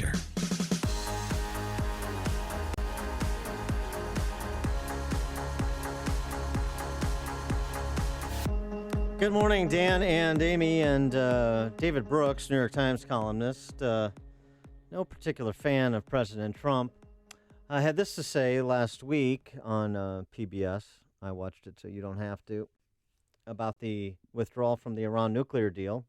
Advisor. Good morning, Dan and Amy and David Brooks, New York Times columnist. No particular fan of President Trump. I had this to say last week on PBS. I watched it so you don't have to. About the withdrawal from the Iran nuclear deal.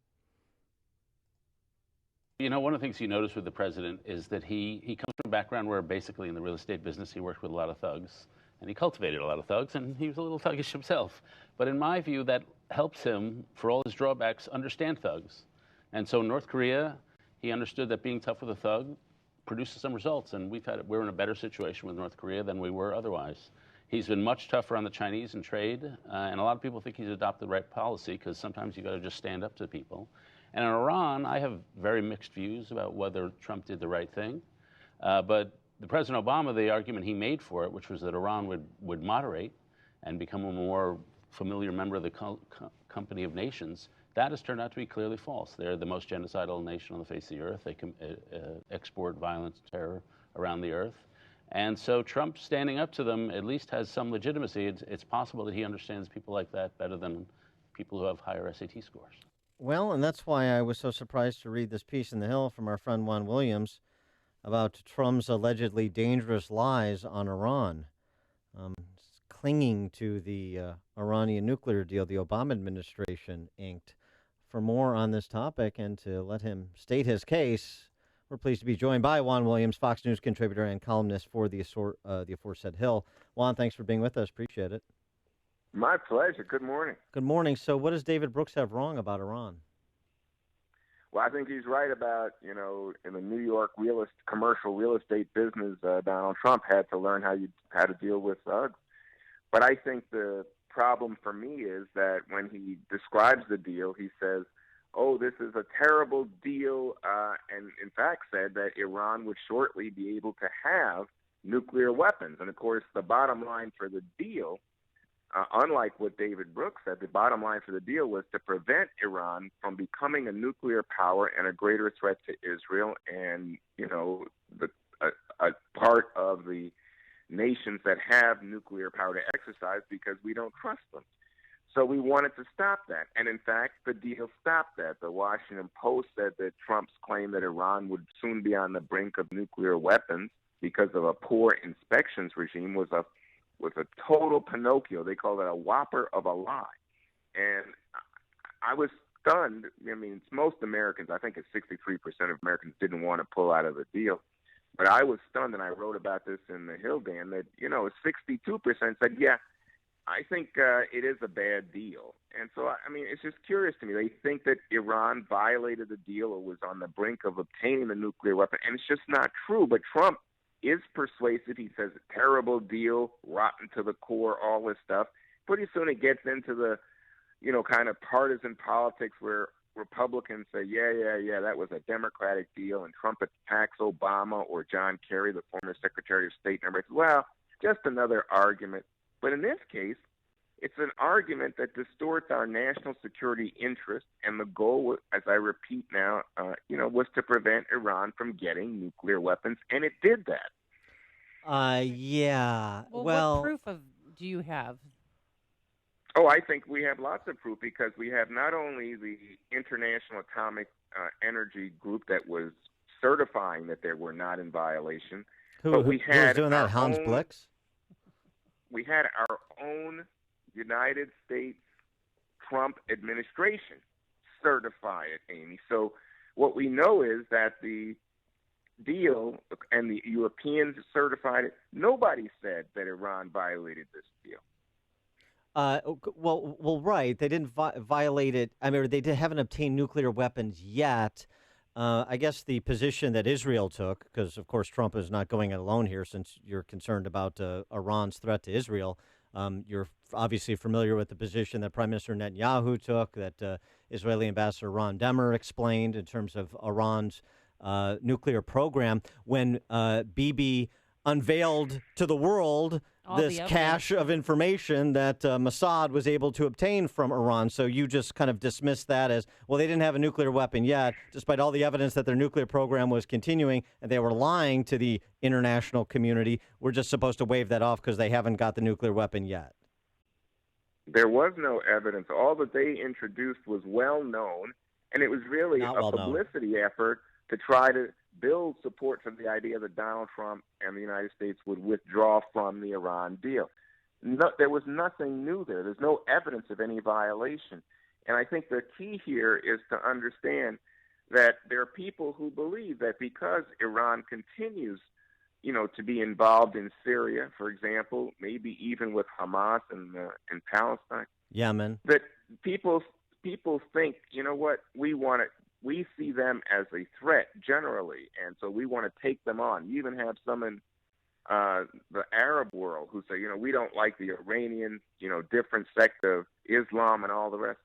You know, one of the things you notice with the president is that he comes from a background where basically in the real estate business he worked with a lot of thugs, and he cultivated a lot of thugs, and he was a little thuggish himself. But in my view, that helps him, for all his drawbacks, understand thugs. And so in North Korea, he understood that being tough with a thug produces some results, and we're in a better situation with North Korea than we were otherwise. He's been much tougher on the Chinese in trade, and a lot of people think he's adopted the right policy because sometimes you got to just stand up to people. And in Iran, I have very mixed views about whether Trump did the right thing. But the President Obama, the argument he made for it, which was that Iran would moderate and become a more familiar member of the company of nations, that has turned out to be clearly false. They're the most genocidal nation on the face of the earth. They can export violence and terror around the earth. And so Trump standing up to them at least has some legitimacy. It's possible that he understands people like that better than people who have higher SAT scores. Well, and that's why I was so surprised to read this piece in The Hill from our friend Juan Williams about Trump's allegedly dangerous lies on Iran. Clinging to the Iranian nuclear deal the Obama administration inked. For more on this topic and to let him state his case, we're pleased to be joined by Juan Williams, Fox News contributor and columnist for the aforesaid Hill. Juan, thanks for being with us. Appreciate it. My pleasure. Good morning. Good morning. So what does David Brooks have wrong about Iran? Well, I think he's right about, in the New York commercial real estate business, Donald Trump had to learn how to deal with thugs. But I think the problem for me is that when he describes the deal, he says, oh, this is a terrible deal, and in fact said that Iran would shortly be able to have nuclear weapons. And, of course, the bottom line for the deal, unlike what David Brooks said, the bottom line for the deal was to prevent Iran from becoming a nuclear power and a greater threat to Israel and, a part of the nations that have nuclear power to exercise because we don't trust them. So we wanted to stop that. And in fact, the deal stopped that. The Washington Post said that Trump's claim that Iran would soon be on the brink of nuclear weapons because of a poor inspections regime was a total Pinocchio. They called it a whopper of a lie. And I was stunned. I mean, it's most Americans, I think it's 63% of Americans didn't want to pull out of the deal. But I was stunned, and I wrote about this in the Hill, Dan, that, 62% said, yeah, I think it is a bad deal. And so, I mean, it's just curious to me. They think that Iran violated the deal or was on the brink of obtaining the nuclear weapon, and it's just not true. But Trump is persuasive. He says, terrible deal, rotten to the core, all this stuff. Pretty soon it gets into the, kind of partisan politics where Republicans say, yeah, that was a Democratic deal, and Trump attacks Obama or John Kerry, the former Secretary of State, and everybody says, well, just another argument. But in this case, it's an argument that distorts our national security interest, and the goal, as I repeat now, was to prevent Iran from getting nuclear weapons, and it did that. Yeah. Well, what proof do you have? Oh, I think we have lots of proof because we have not only the International Atomic Energy Group that was certifying that they were not in violation, but we had who was doing that? Hans Blix? We had our own United States Trump administration certify it, Amy. So what we know is that the deal, and the Europeans certified it, nobody said that Iran violated this deal. Well, right. They didn't violate it. I mean, they haven't obtained nuclear weapons yet. I guess the position that Israel took, because, of course, Trump is not going it alone here since you're concerned about Iran's threat to Israel. You're obviously familiar with the position that Prime Minister Netanyahu took, that Israeli Ambassador Ron Demmer explained in terms of Iran's nuclear program when Bibi unveiled to the world All this the evidence. cache of information that Mossad was able to obtain from Iran. So you just kind of dismiss that as, well, they didn't have a nuclear weapon yet, despite all the evidence that their nuclear program was continuing, and they were lying to the international community. We're just supposed to wave that off because they haven't got the nuclear weapon yet. There was no evidence. All that they introduced was well known, and it was really Not a well known. publicity effort to try to build support for the idea that Donald Trump and the United States would withdraw from the Iran deal. No, there was nothing new there. There's no evidence of any violation. And I think the key here is to understand that there are people who believe that because Iran continues, to be involved in Syria, for example, maybe even with Hamas in Palestine, Yemen. that people think, we see them as a threat generally, and so we want to take them on. You even have some in the Arab world who say, we don't like the Iranian, different sect of Islam and all the rest.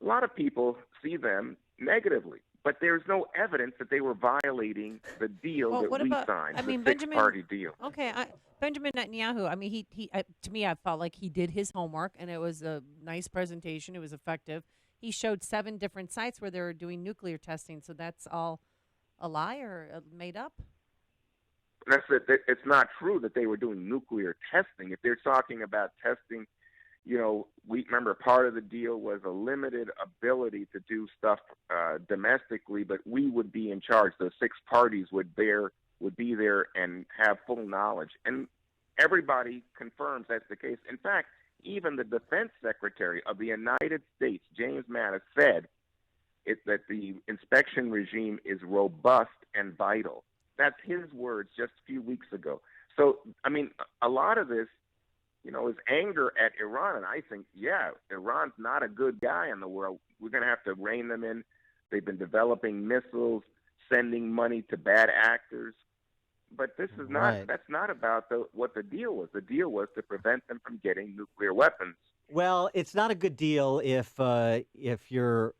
A lot of people see them negatively, but there's no evidence that they were violating the deal that we signed, the six-party deal. Okay, Benjamin Netanyahu, I mean, he to me, I felt like he did his homework, and it was a nice presentation. It was effective. He showed 7 different sites where they were doing nuclear testing, so that's all a lie or made up? That's it. It's not true that they were doing nuclear testing. If they're talking about testing, we remember part of the deal was a limited ability to do stuff domestically, but we would be in charge. The 6 parties would be there and have full knowledge. And everybody confirms that's the case. In fact, even the Defense Secretary of the United States, James Mattis, said that the inspection regime is robust and vital. That's his words just a few weeks ago. So, I mean, a lot of this, is anger at Iran. And I think, Iran's not a good guy in the world. We're going to have to rein them in. They've been developing missiles, sending money to bad actors. But this is not, that's not about what the deal was. The deal was to prevent them from getting nuclear weapons. Well, it's not a good deal if you're,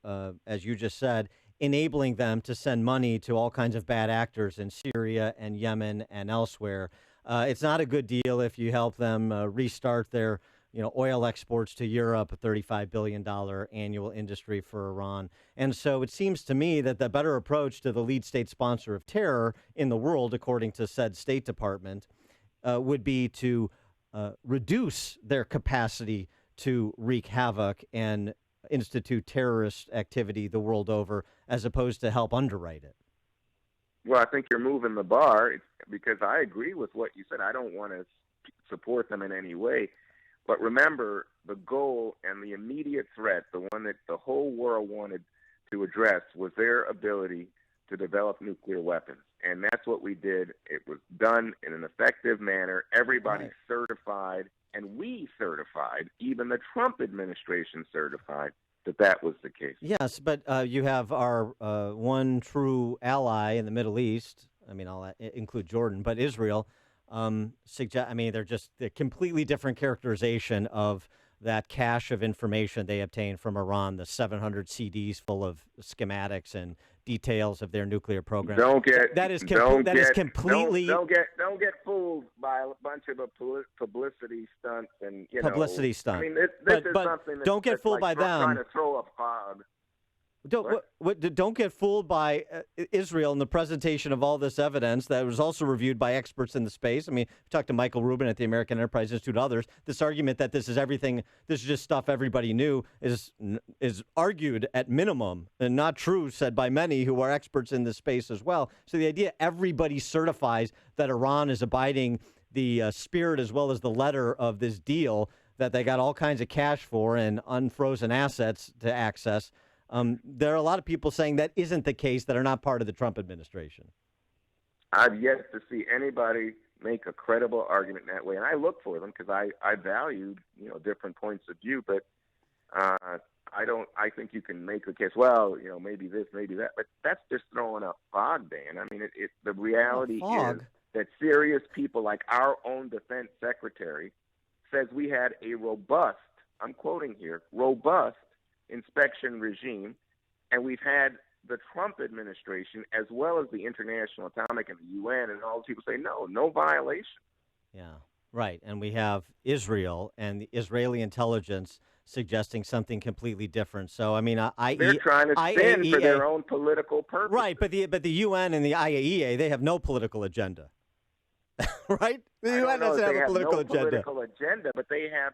as you just said, enabling them to send money to all kinds of bad actors in Syria and Yemen and elsewhere. It's not a good deal if you help them restart their oil exports to Europe, a $35 billion annual industry for Iran. And so it seems to me that the better approach to the lead state sponsor of terror in the world, according to said State Department, would be to reduce their capacity to wreak havoc and institute terrorist activity the world over, as opposed to help underwrite it. Well, I think you're moving the bar because I agree with what you said. I don't want to support them in any way. But remember, the goal and the immediate threat, the one that the whole world wanted to address, was their ability to develop nuclear weapons. And that's what we did. It was done in an effective manner. Everybody certified, and we certified, even the Trump administration certified, that was the case. Yes, but you have our one true ally in the Middle East. I mean, I'll include Jordan, but Israel. They're just a completely different characterization of that cache of information they obtained from Iran, the 700 CDs full of schematics and details of their nuclear program. Don't get fooled by a bunch of publicity stunts and publicity stunts. I mean, this is something don't get fooled by them. Trying to throw a fog. Don't get fooled by Israel in the presentation of all this evidence that was also reviewed by experts in the space. I mean, we talked to Michael Rubin at the American Enterprise Institute, others. This argument that this is everything, this is just stuff everybody knew, is argued at minimum and not true, said by many who are experts in this space as well. So the idea everybody certifies that Iran is abiding the spirit as well as the letter of this deal, that they got all kinds of cash for and unfrozen assets to access. There are a lot of people saying that isn't the case, that are not part of the Trump administration. I've yet to see anybody make a credible argument in that way, and I look for them because I value different points of view. But I think you can make the case. Well, maybe this, maybe that, but that's just throwing up fog, Dan. I mean, the reality is that serious people like our own defense secretary says we had a robust, I'm quoting here, robust inspection regime, and we've had the Trump administration as well as the International Atomic and the UN and all those people say no violation. Yeah. Right, and we have Israel and the Israeli intelligence suggesting something completely different. So, I mean, They're trying to spin for their own political purposes. Right, but the UN and the IAEA, they have no political agenda. Right? The UN doesn't have a political agenda. Political agenda, but they have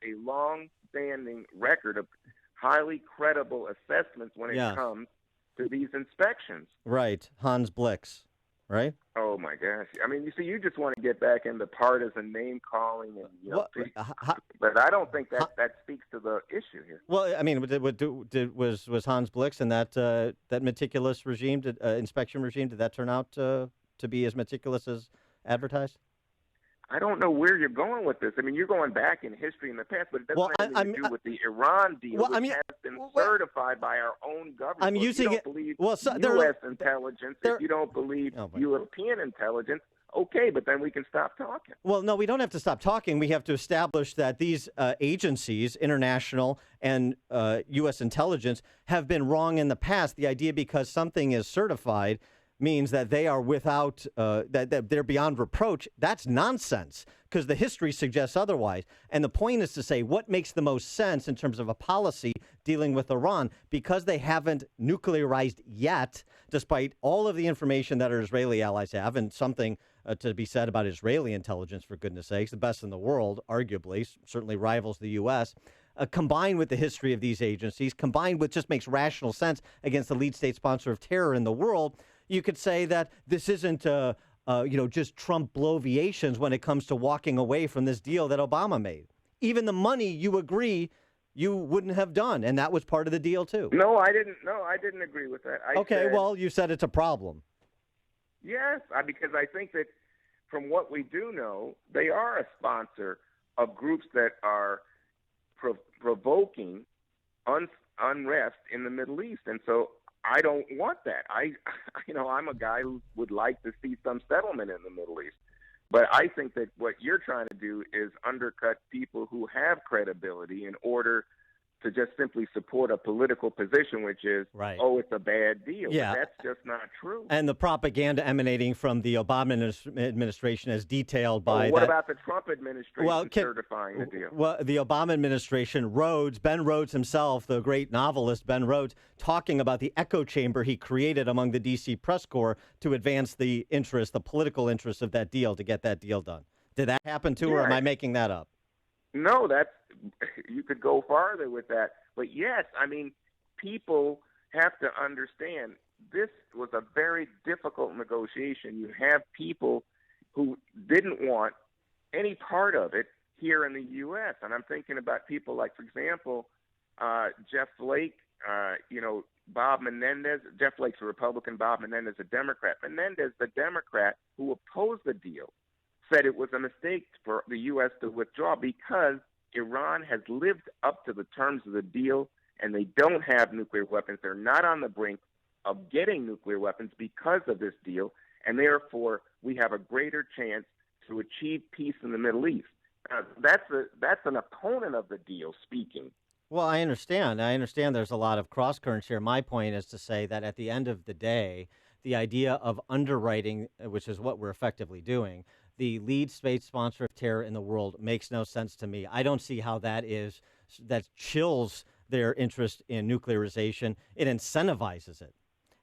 a long-standing record of highly credible assessments when it comes to these inspections. Right, Hans Blix, right? Oh my gosh! I mean, you just want to get back into partisan name calling, and but I don't think that speaks to the issue here. Well, I mean, was Hans Blix and that meticulous regime, inspection regime, did that turn out to be as meticulous as advertised? I don't know where you're going with this. I mean, you're going back in history in the past, but it doesn't have anything to do with the Iran deal, which has been certified by our own government. I'm using it. If you don't believe U.S. intelligence, if you don't believe European intelligence, okay, but then we can stop talking. Well, no, we don't have to stop talking. We have to establish that these agencies, international and U.S. intelligence, have been wrong in the past. The idea because something is certified means that they are without, that they're beyond reproach. That's nonsense because the history suggests otherwise. And the point is to say what makes the most sense in terms of a policy dealing with Iran, because they haven't nuclearized yet, despite all of the information that our Israeli allies have, and something to be said about Israeli intelligence, for goodness sakes, the best in the world, arguably, certainly rivals the U.S., combined with the history of these agencies, combined with just makes rational sense against the lead state sponsor of terror in the world, you could say that this isn't, just Trump bloviations when it comes to walking away from this deal that Obama made. Even the money, you agree, you wouldn't have done, and that was part of the deal too. No, I didn't. No, I didn't agree with that. Well, you said it's a problem. Yes, because I think that from what we do know, they are a sponsor of groups that are provoking unrest in the Middle East, and so I don't want that. I'm a guy who would like to see some settlement in the Middle East. But I think that what you're trying to do is undercut people who have credibility in order to just simply support a political position, which is, it's a bad deal. Yeah. But that's just not true. And the propaganda emanating from the Obama administration as detailed by what about the Trump administration certifying the deal? Well, the Obama administration, Ben Rhodes himself, the great novelist Ben Rhodes, talking about the echo chamber he created among the D.C. press corps to advance the political interest of that deal, to get that deal done. Did that happen too, or am I making that up? No, you could go farther with that. But yes, I mean, people have to understand this was a very difficult negotiation. You have people who didn't want any part of it here in the U.S. And I'm thinking about people like, for example, Jeff Flake, Bob Menendez. Jeff Flake's a Republican, Bob Menendez a Democrat. Menendez, the Democrat who opposed the deal, said it was a mistake for the U.S. to withdraw because Iran has lived up to the terms of the deal and they don't have nuclear weapons. They're not on the brink of getting nuclear weapons because of this deal, and therefore we have a greater chance to achieve peace in the Middle East. That's an opponent of the deal speaking. Well, I understand. There's a lot of cross currents here. My point is to say that at the end of the day, the idea of underwriting, which is what we're effectively doing, the lead state sponsor of terror in the world makes no sense to me. I don't see how that chills their interest in nuclearization. It incentivizes it.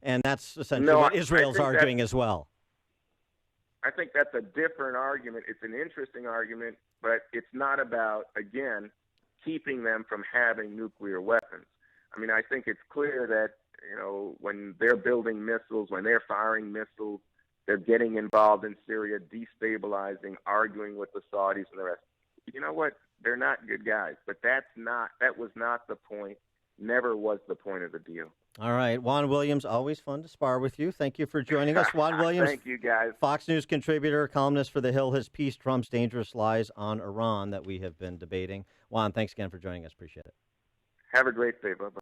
And that's essentially what Israel's arguing as well. I think that's a different argument. It's an interesting argument, but it's not about, again, keeping them from having nuclear weapons. I mean, I think it's clear that, when they're building missiles, when they're firing missiles, they're getting involved in Syria, destabilizing, arguing with the Saudis and the rest. You know what? They're not good guys, but that was not the point, never was the point of the deal. All right. Juan Williams, always fun to spar with you. Thank you for joining us. Juan Williams. Thank you, guys. Fox News contributor, columnist for The Hill. His piece, Trump's Dangerous Lies on Iran, that we have been debating. Juan, thanks again for joining us. Appreciate it. Have a great day. Bye-bye.